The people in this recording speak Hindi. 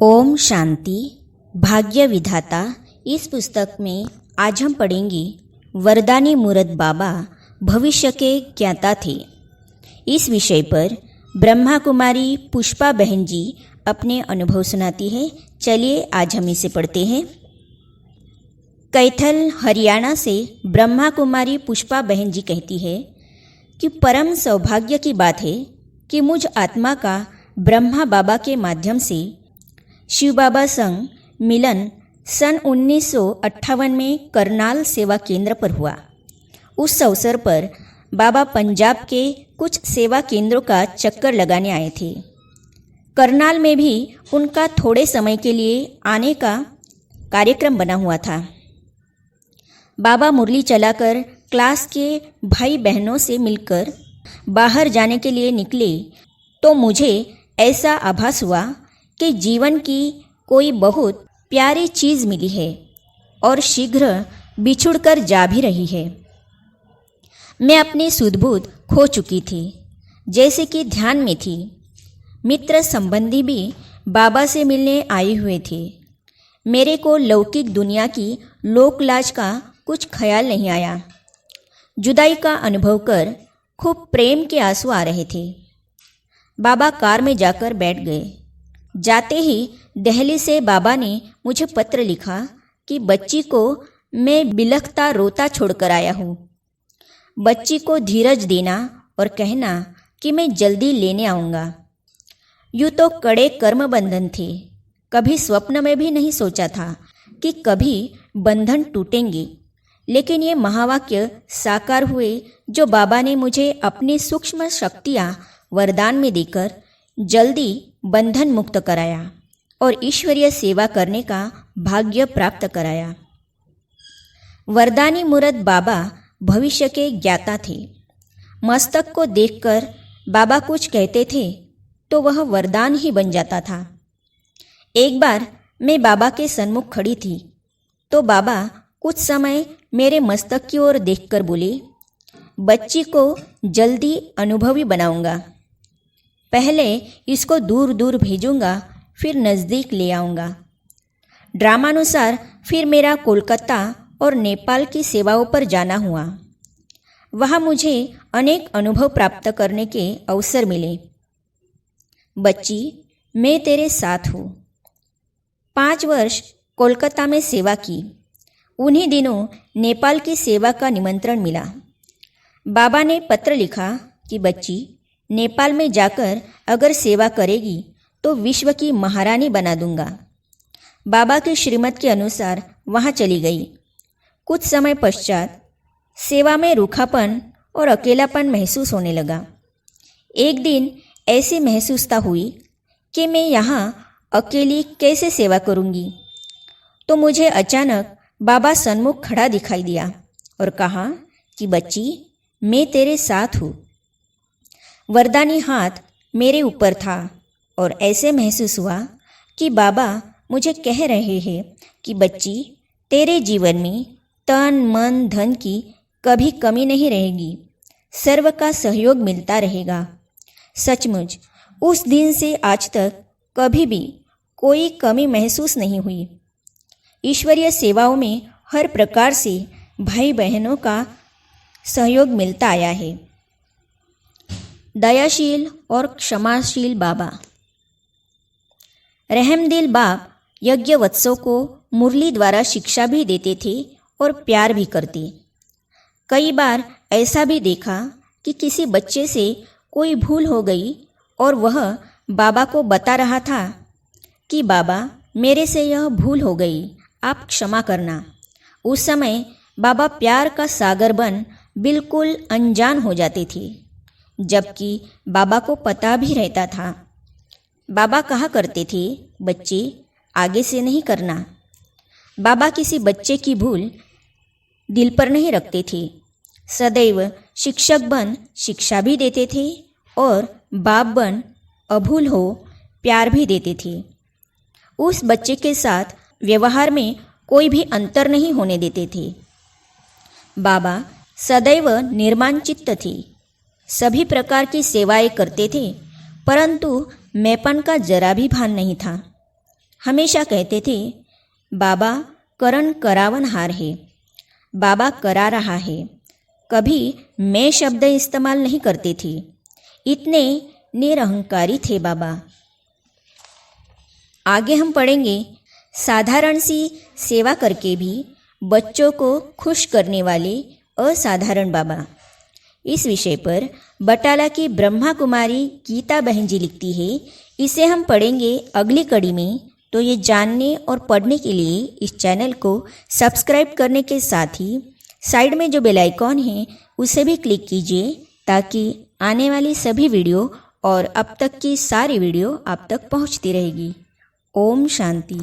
ओम शांति। भाग्य विधाता इस पुस्तक में आज हम पढ़ेंगे वरदानी मूरत बाबा भविष्य के ज्ञाता थे। इस विषय पर ब्रह्मा कुमारी पुष्पा बहन जी अपने अनुभव सुनाती है। चलिए आज हम इसे पढ़ते हैं। कैथल हरियाणा से ब्रह्मा कुमारी पुष्पा बहन जी कहती है कि परम सौभाग्य की बात है कि मुझ आत्मा का ब्रह्मा बाबा के माध्यम से शिव बाबा संग मिलन सन 1958 में करनाल सेवा केंद्र पर हुआ। उस अवसर पर बाबा पंजाब के कुछ सेवा केंद्रों का चक्कर लगाने आए थे। करनाल में भी उनका थोड़े समय के लिए आने का कार्यक्रम बना हुआ था। बाबा मुरली चलाकर क्लास के भाई बहनों से मिलकर बाहर जाने के लिए निकले तो मुझे ऐसा आभास हुआ कि जीवन की कोई बहुत प्यारी चीज़ मिली है और शीघ्र बिछुड़कर जा भी रही है। मैं अपनी सुध-बुध खो चुकी थी, जैसे कि ध्यान में थी। मित्र संबंधी भी बाबा से मिलने आए हुए थे। मेरे को लौकिक दुनिया की लोकलाज का कुछ ख्याल नहीं आया। जुदाई का अनुभव कर खूब प्रेम के आंसू आ रहे थे। बाबा कार में जाकर बैठ गए। जाते ही दिल्ली से बाबा ने मुझे पत्र लिखा कि बच्ची को मैं बिलखता रोता छोड़कर आया हूँ। बच्ची को धीरज देना और कहना कि मैं जल्दी लेने आऊँगा। यूँ तो कड़े कर्म बंधन थे। कभी स्वप्न में भी नहीं सोचा था कि कभी बंधन टूटेंगे, लेकिन ये महावाक्य साकार हुए जो बाबा ने मुझे अपनी सूक्ष्म शक्तियाँ वरदान में देकर जल्दी बंधन मुक्त कराया और ईश्वरीय सेवा करने का भाग्य प्राप्त कराया। वरदानी मूरत बाबा भविष्य के ज्ञाता थे। मस्तक को देखकर बाबा कुछ कहते थे तो वह वरदान ही बन जाता था। एक बार मैं बाबा के सन्मुख खड़ी थी तो बाबा कुछ समय मेरे मस्तक की ओर देखकर बोले, बच्ची को जल्दी अनुभवी बनाऊंगा। पहले इसको दूर दूर भेजूंगा, फिर नज़दीक ले आऊँगा। ड्रामानुसार फिर मेरा कोलकाता और नेपाल की सेवाओं पर जाना हुआ। वहाँ मुझे अनेक अनुभव प्राप्त करने के अवसर मिले। बच्ची, मैं तेरे साथ हूँ। 5 वर्ष कोलकाता में सेवा की। उन्हीं दिनों नेपाल की सेवा का निमंत्रण मिला। बाबा ने पत्र लिखा कि बच्ची नेपाल में जाकर अगर सेवा करेगी तो विश्व की महारानी बना दूंगा। बाबा की श्रीमत के अनुसार वहाँ चली गई। कुछ समय पश्चात सेवा में रूखापन और अकेलापन महसूस होने लगा। एक दिन ऐसी महसूसता हुई कि मैं यहाँ अकेली कैसे सेवा करूँगी, तो मुझे अचानक बाबा सन्मुख खड़ा दिखाई दिया और कहा कि बच्ची, मैं तेरे साथ हूँ। वरदानी हाथ मेरे ऊपर था और ऐसे महसूस हुआ कि बाबा मुझे कह रहे हैं कि बच्ची, तेरे जीवन में तन मन धन की कभी कमी नहीं रहेगी। सर्व का सहयोग मिलता रहेगा। सचमुच उस दिन से आज तक कभी भी कोई कमी महसूस नहीं हुई। ईश्वरीय सेवाओं में हर प्रकार से भाई बहनों का सहयोग मिलता आया है। दयाशील और क्षमाशील बाबा। रहमदिल बाप यज्ञ वत्सों को मुरली द्वारा शिक्षा भी देते थे और प्यार भी करते। कई बार ऐसा भी देखा कि किसी बच्चे से कोई भूल हो गई और वह बाबा को बता रहा था कि बाबा, मेरे से यह भूल हो गई, आप क्षमा करना। उस समय बाबा प्यार का सागर बन बिल्कुल अनजान हो जाते थे, जबकि बाबा को पता भी रहता था। बाबा कहा करते थे, बच्चे, आगे से नहीं करना। बाबा किसी बच्चे की भूल दिल पर नहीं रखते थे। सदैव शिक्षक बन शिक्षा भी देते थे और बाप बन अभूल हो प्यार भी देते थे। उस बच्चे के साथ व्यवहार में कोई भी अंतर नहीं होने देते थे। बाबा सदैव निर्माण चित्त थे। सभी प्रकार की सेवाएं करते थे, परंतु मैंपन का जरा भी भान नहीं था। हमेशा कहते थे, बाबा करण करावनहार है, बाबा करा रहा है। कभी मैं शब्द इस्तेमाल नहीं करते थे। इतने निरहंकारी थे बाबा। आगे हम पढ़ेंगे, साधारण सी सेवा करके भी बच्चों को खुश करने वाले असाधारण बाबा। इस विषय पर बटाला की ब्रह्मा कुमारी गीता बहन जी लिखती है। इसे हम पढ़ेंगे अगली कड़ी में। तो ये जानने और पढ़ने के लिए इस चैनल को सब्सक्राइब करने के साथ ही साइड में जो बेल आइकॉन है उसे भी क्लिक कीजिए, ताकि आने वाली सभी वीडियो और अब तक की सारी वीडियो आप तक पहुंचती रहेगी। ओम शांति।